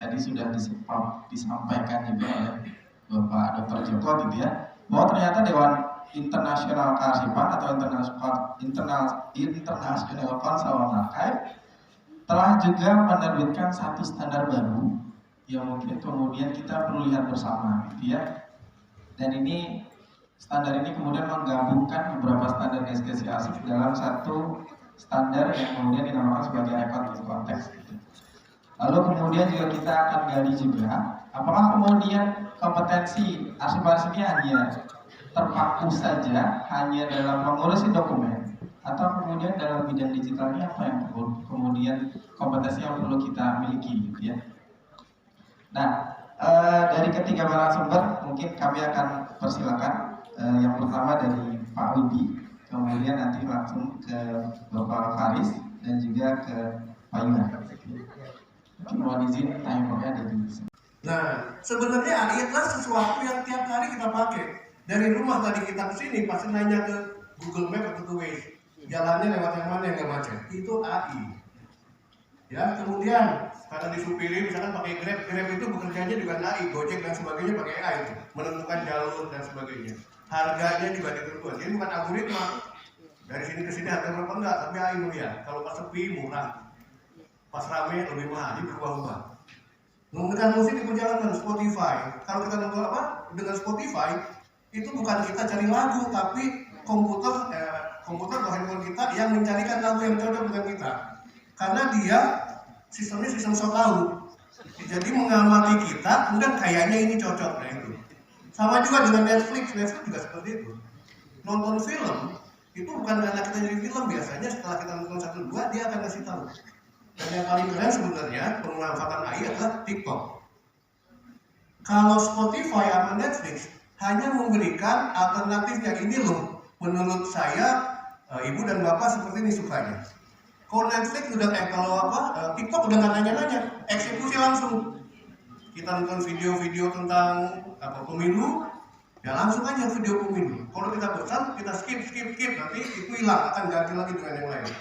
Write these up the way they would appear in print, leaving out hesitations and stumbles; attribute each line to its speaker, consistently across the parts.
Speaker 1: tadi sudah disampaikan juga oleh Bapak Dr. Joko gitu ya, bahwa ternyata Dewan Internasional Kearsipan atau International Council on Archive telah juga menerbitkan satu standar baru yang mungkin kemudian kita perlu lihat bersama gitu ya. Dan ini standar ini kemudian menggabungkan beberapa standar gestation arsip dalam satu standar yang kemudian dinamakan sebagai record in context gitu. Lalu kemudian juga kita akan gali juga apakah kemudian kompetensi arsip ini hanya terpaku saja hanya dalam mengurusi dokumen, atau kemudian dalam bidang digitalnya apa yang kemudian kompetensi yang perlu kita miliki gitu ya. Nah, dari ketiga narasumber mungkin kami akan persilakan yang pertama dari Pak Wibi, kemudian nanti langsung ke Bapak Faris dan juga ke Pak Yunan. Mungkin mohon izin timernya ada di sini.
Speaker 2: Nah, sebenarnya AI adalah sesuatu yang tiap hari kita pakai. Dari rumah tadi kita ke sini pasti nanya ke Google Map atau ke Waze, jalannya lewat yang mana yang nggak macet. Itu AI. Ya, kemudian karena disupiri misalkan pakai Grab itu bekerjanya juga AI, Gojek dan sebagainya pakai AI itu, menentukan jalur dan sebagainya. Harganya juga ditentukan. Jadi bukan algoritma. Dari sini ke sini harga berapa enggak, tapi AI melihat. Kalau pas sepi murah, pas rame lebih mahal, jadi berubah-ubah. Menggunakan musik di perjalanan Spotify. Kalau kita nonton apa dengan Spotify, itu bukan kita cari lagu, tapi komputer atau handphone kita yang mencarikan lagu yang cocok dengan kita. Karena dia sistemnya sistem so tahu. Jadi mengamati kita, kemudian kayaknya ini cocok. Nah itu. Sama juga dengan Netflix juga seperti itu. Nonton film itu bukan karena kita jadi film, biasanya setelah kita nonton 1-2 dia akan kasih tahu. Dan yang paling keren sebenarnya pemanfaatan AI adalah TikTok. Kalau Spotify atau Netflix hanya memberikan alternatifnya, ini loh menurut saya ibu dan bapak seperti ini sukanya. Kalau Netflix udah TikTok udah nggak nanya-nanya, eksekusi langsung. Kita nonton video-video tentang pemilu, ya langsung aja video pemilu. Kalau kita bosan, kita skip, nanti itu hilang, akan ganti lagi dengan yang lain.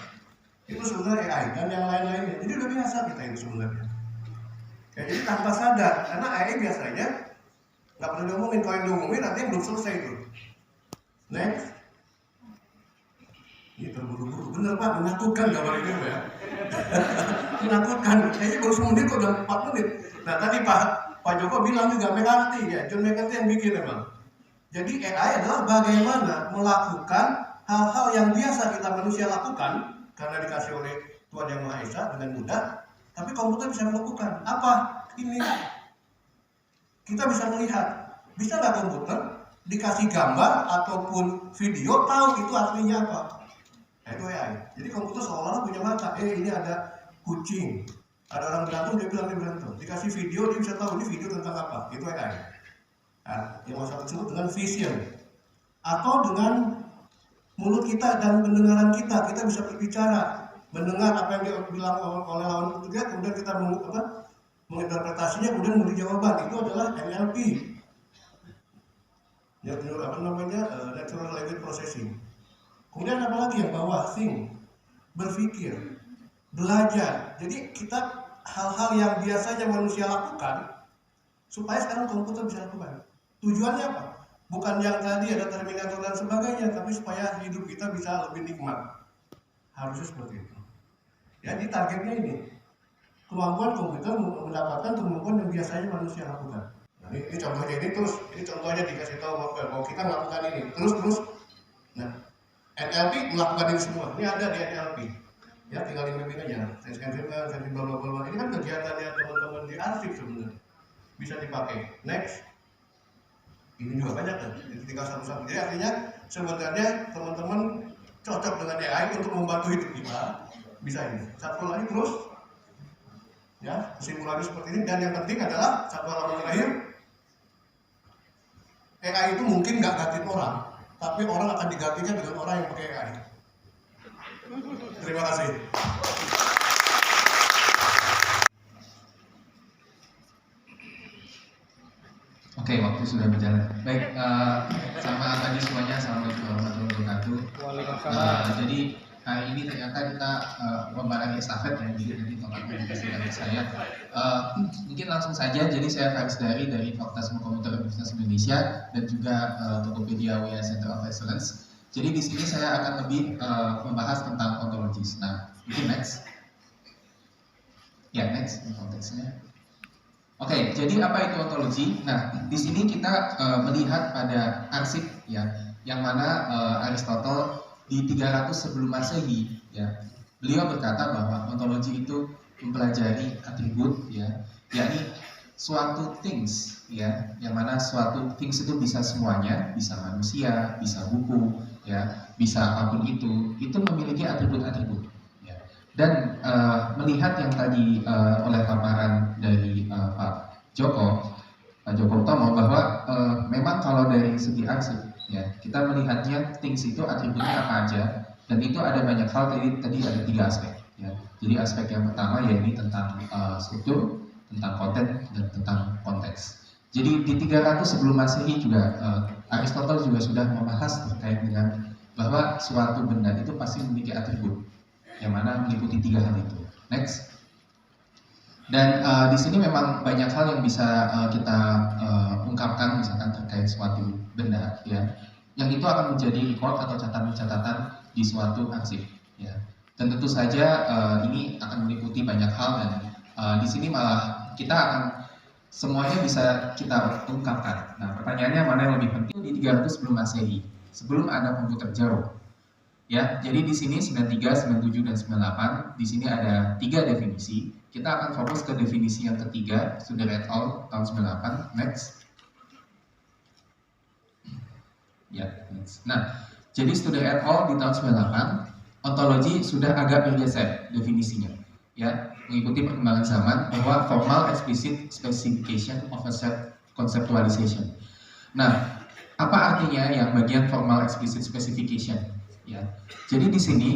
Speaker 2: Itu sebenarnya AI dan yang lain-lainnya. Jadi udah biasa kita itu sebenarnya. Ya, jadi tanpa sadar, karena AI biasanya nggak perlu diomongin, kalau yang diomongin nanti belum selesai itu. Next. Ini terburu-buru, bener Pak, menakutkan gambar ini ya. Menakutkan, kayaknya baru semenit kok udah 4 menit. Nah tadi Pak Joko bilang juga McCarthy ya, John McCarthy yang bikin memang. Jadi AI adalah bagaimana melakukan hal-hal yang biasa kita manusia lakukan karena dikasih oleh Tuhan Yang Maha Esa dengan mudah, tapi komputer bisa melakukan apa? Ini kita bisa melihat, bisa nggak komputer dikasih gambar ataupun video tahu itu aslinya apa? Nah, itu AI. Jadi komputer seolah-olah punya mata. Ini ada kucing, ada orang berantem, dia bilang dia berantem. Dikasih video, dia bisa tahu ini video tentang apa. Itu AI. Nah, yang masalah disebut dengan vision, atau dengan mulut kita dan pendengaran kita bisa berbicara, mendengar apa yang dibilang oleh lawan kita, kemudian kita menginterpretasinya, kemudian memberi jawaban. Itu adalah NLP, natural language processing. Kemudian apa lagi yang bawah, think, berpikir, belajar. Jadi kita hal-hal yang biasanya manusia lakukan supaya sekarang komputer bisa lakukan. Tujuannya apa? Bukan yang tadi ada Terminator dan sebagainya, tapi supaya hidup kita bisa lebih nikmat. Harusnya seperti itu. Jadi targetnya ini, kemampuan komputer mendapatkan kemampuan yang biasanya manusia lakukan. Nah, ini contohnya ini contohnya dikasih tahu bahwa kita melakukan ini terus. Nah, NLP melakukan ini semua. Ini ada di NLP. Ya, tinggal dimainin aja. Saya bla bla bla. Ini kan kegiatannya teman-teman di arsip sebenarnya. Bisa dipakai. Next. Ini juga banyak kan, tinggal satu-satu. Jadi artinya sebenarnya teman-teman cocok dengan AI untuk membantu hidup kita. Bisa ini. Satu lagi terus, ya kesimpulannya seperti ini. Dan yang penting adalah satu halaman terakhir, AI itu mungkin nggak gantiin orang, tapi orang akan digantikan dengan orang yang pakai AI. Terima kasih.
Speaker 1: Oke, waktu sudah berjalan. Baik, sama tadi semuanya, assalamualaikum warahmatullahi wabarakatuh. Jadi kali ini ternyata kita membarangi estafet ya, jadi nanti tongkatnya dikasih
Speaker 3: saya. Mungkin langsung saja, jadi saya Faris dari Fakultas Ilmu Komputer Universitas Indonesia dan juga Tokopedia WIA Center of Excellence. Jadi di sini saya akan lebih membahas tentang ontologis. Nah, mungkin next. Ya, next ini konteksnya. Oke, jadi apa itu ontologi? Nah, di sini kita melihat pada arsip ya, yang mana Aristotle di 300 sebelum Masehi ya, beliau berkata bahwa ontologi itu mempelajari atribut ya, yakni suatu things ya, yang mana suatu things itu bisa semuanya, bisa manusia, bisa buku ya, bisa apapun itu memiliki atribut-atribut. Dan melihat yang tadi oleh paparan dari Pak Joko Utomo bahwa memang kalau dari segi arsip ya, kita melihatnya things itu atributnya apa aja, dan itu ada banyak hal. Tadi ada 3 aspek ya. Jadi aspek yang pertama yaitu tentang struktur, tentang konten, dan tentang konteks. Jadi di 300 sebelum Masehi juga Aristotle juga sudah membahas terkait dengan bahwa suatu benda itu pasti memiliki atribut, yang mana meliputi 3 hal itu. Next. Dan di sini memang banyak hal yang bisa kita ungkapkan, misalkan terkait suatu benda, ya, yang itu akan menjadi record atau catatan-catatan di suatu arsip, ya. Dan tentu saja ini akan meliputi banyak hal, dan di sini malah kita akan semuanya bisa kita ungkapkan. Nah, pertanyaannya mana yang lebih penting? Di 300 sebelum Masehi, sebelum ada komputer jauh. Ya, jadi di sini 93, 97, dan 98. Di sini ada 3 definisi. Kita akan fokus ke definisi yang ketiga, Studer et al. Tahun 98. Next. Ya, next. Nah, jadi Studer et al. Di tahun 98, ontologi sudah agak bergeser definisinya. Ya, mengikuti perkembangan zaman bahwa formal explicit specification of a set conceptualization. Nah, apa artinya yang bagian formal explicit specification? Ya, jadi di sini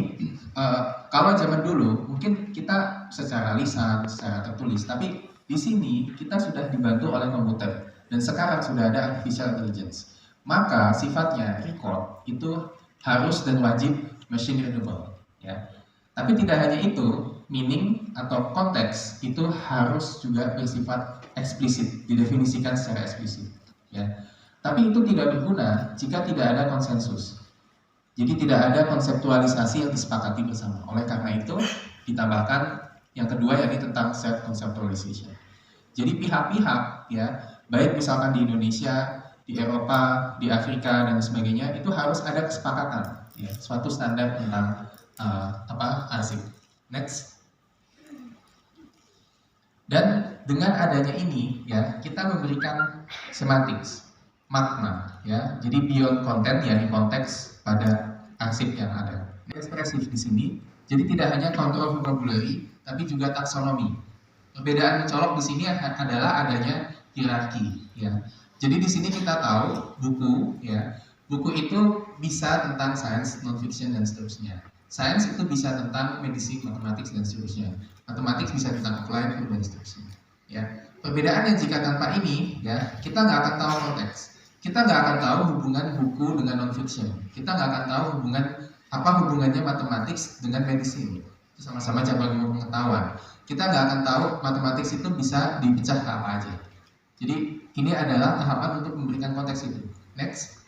Speaker 3: kalau zaman dulu mungkin kita secara lisan, secara tertulis, tapi di sini kita sudah dibantu oleh komputer dan sekarang sudah ada artificial intelligence. Maka sifatnya record itu harus dan wajib machine readable. Ya, tapi tidak hanya itu, meaning atau konteks itu harus juga bersifat eksplisit, didefinisikan secara eksplisit. Ya, tapi itu tidak berguna jika tidak ada konsensus. Jadi tidak ada konseptualisasi yang disepakati bersama. Oleh karena itu ditambahkan yang kedua, yakni tentang self conceptualization. Jadi pihak-pihak ya, baik misalkan di Indonesia, di Eropa, di Afrika dan sebagainya, itu harus ada kesepakatan ya, suatu standar tentang arsip. Next. Dan dengan adanya ini ya, kita memberikan semantics, makna ya. Jadi beyond content, yakni konteks pada arsip yang ada. Ekspresif di sini, jadi tidak hanya control vocabulary, tapi juga taksonomi. Perbedaan mencolok di sini adalah adanya hierarki. Ya. Jadi di sini kita tahu buku, ya, buku itu bisa tentang sains, non-fiction dan seterusnya. Sains itu bisa tentang medicine, matematik dan seterusnya. Matematik bisa tentang applied dan seterusnya. Ya. Perbedaannya jika tanpa ini, ya, kita nggak akan tahu konteks. Kita nggak akan tahu hubungan buku dengan non-fiction. Kita nggak akan tahu apa hubungannya matematik dengan medicine. Itu sama-sama cabang ilmu pengetahuan. Kita nggak akan tahu matematik itu bisa dipecah ke apa aja. Jadi ini adalah tahapan untuk memberikan konteks itu. Next.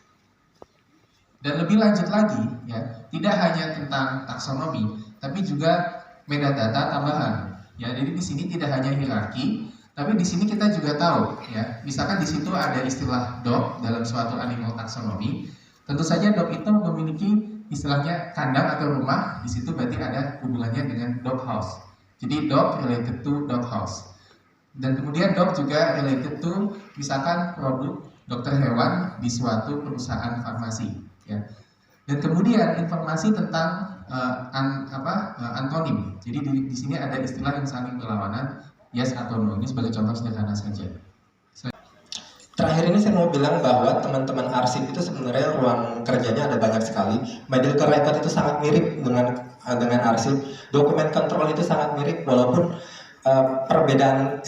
Speaker 3: Dan lebih lanjut lagi, ya, tidak hanya tentang taksonomi, tapi juga metadata tambahan. Ya, jadi di sini tidak hanya hierarki, tapi di sini kita juga tahu, ya, misalkan di situ ada istilah dog dalam suatu animal taksonomi. Tentu saja dog itu memiliki istilahnya kandang atau rumah. Di situ berarti ada hubungannya dengan dog house. Jadi dog related to dog house. Dan kemudian dog juga related to misalkan produk dokter hewan di suatu perusahaan farmasi. Ya. Dan kemudian informasi tentang antonim. Jadi di sini ada istilah yang saling berlawanan. Yes atau no, ini sebagai contoh sederhana saja.
Speaker 4: Terakhir ini saya mau bilang bahwa teman-teman arsip itu sebenarnya ruang kerjanya ada banyak sekali. Medical record itu sangat mirip dengan arsip. Dokumen kontrol itu sangat mirip, walaupun perbedaan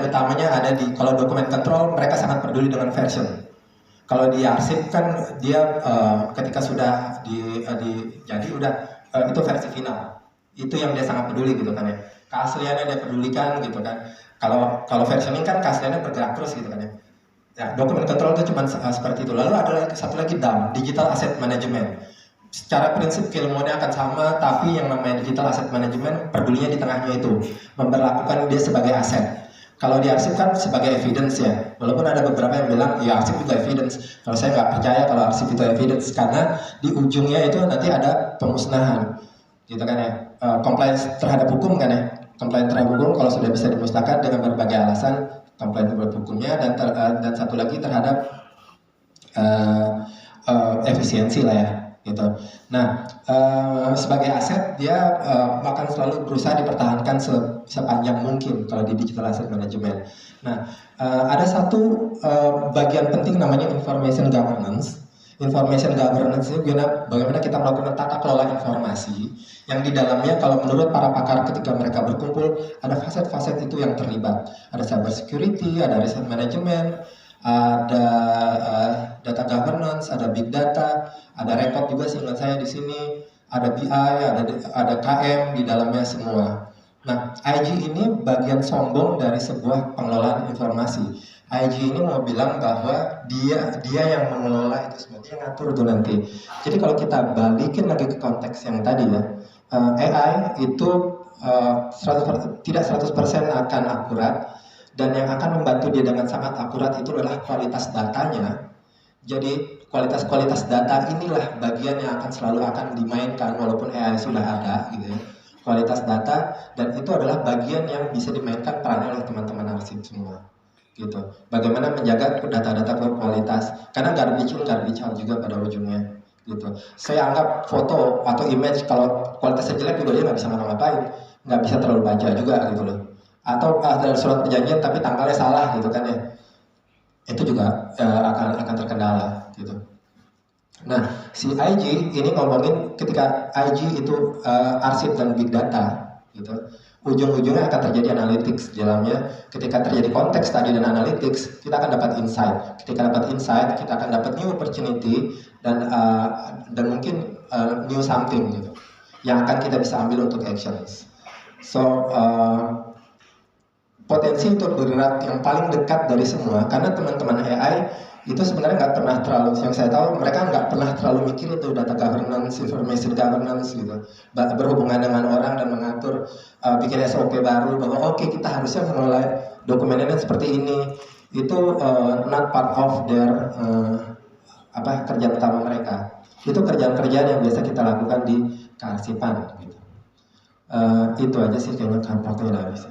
Speaker 4: utamanya ada di kalau dokumen kontrol mereka sangat peduli dengan version. Kalau di arsip kan dia ketika sudah jadi udah itu versi final. Itu yang dia sangat peduli gitu kan ya. keasliannya dia pedulikan gitu kan. Kalau versioning kan keasliannya bergerak terus gitu kan ya. Ya, dokumen control itu cuma seperti itu. Lalu ada satu lagi DAM, Digital Asset Management. Secara prinsip keilmuannya akan sama, tapi yang namanya Digital Asset Management pedulinya di tengahnya itu, memperlakukan dia sebagai aset. Kalau di arsip kan sebagai evidence ya, walaupun ada beberapa yang bilang ya arsip juga evidence. Kalau saya nggak percaya kalau arsip itu evidence, karena di ujungnya itu nanti ada pemusnahan, gitu kan ya. Compliance terhadap hukum kan ya, compliance terhadap hukum kalau sudah bisa dimusnahkan dengan berbagai alasan, compliance terhadap hukumnya, dan satu lagi terhadap efisiensi lah ya. Gitu. Nah, sebagai aset dia akan selalu berusaha dipertahankan sepanjang mungkin kalau di digital asset management. Nah, ada satu bagian penting namanya information governance. Information governance ini bagaimana kita melakukan tata kelola informasi yang di dalamnya kalau menurut para pakar ketika mereka berkumpul ada faset-faset itu yang terlibat. Ada cyber security, ada risk management, ada data governance, ada big data, ada report juga seingat saya di sini, ada BI, ada KM di dalamnya semua. Nah, IG ini bagian sombong dari sebuah pengelolaan informasi. IG ini mau bilang bahwa dia yang mengelola itu semua, dia ngatur itu nanti. Jadi kalau kita balikin lagi ke konteks yang tadi ya, AI itu tidak 100% akan akurat, dan yang akan membantu dia dengan sangat akurat itu adalah kualitas datanya. Jadi kualitas data inilah bagian yang akan dimainkan walaupun AI sudah ada gitu ya. Kualitas data, dan itu adalah bagian yang bisa dimainkan perannya oleh teman-teman arsip semua. Gitu. Bagaimana menjaga data-data berkualitas, karena garbage out juga pada ujungnya. Gitu. Saya anggap foto atau image kalau kualitasnya jelek juga dia nggak bisa ngapa-ngapain, nggak bisa terlalu baca juga gitu loh. Atau ada surat perjanjian tapi tanggalnya salah gitu kan ya, itu juga akan terkendala gitu. Nah, si IG ini ngomongin ketika IG itu arsip dan big data gitu, ujung-ujungnya akan terjadi analytics di dalamnya. Ketika terjadi konteks tadi dan analytics, kita akan dapat insight. Ketika dapat insight, kita akan dapat new opportunity dan mungkin new something gitu, yang akan kita bisa ambil untuk actions. So potensi untuk bergerak yang paling dekat dari semua, karena teman-teman AI itu sebenarnya nggak pernah terlalu, yang saya tahu mereka nggak pernah terlalu mikir itu data governance, information governance gitu, berhubungan dengan orang dan mengatur, bikin SOP baru bahwa oke, kita harusnya mengelola dokumen ini seperti ini, itu not part of their kerjaan utama mereka. Itu kerjaan-kerjaan yang biasa kita lakukan di kearsipan gitu. Itu aja sih kayaknya, kan waktunya udah habis.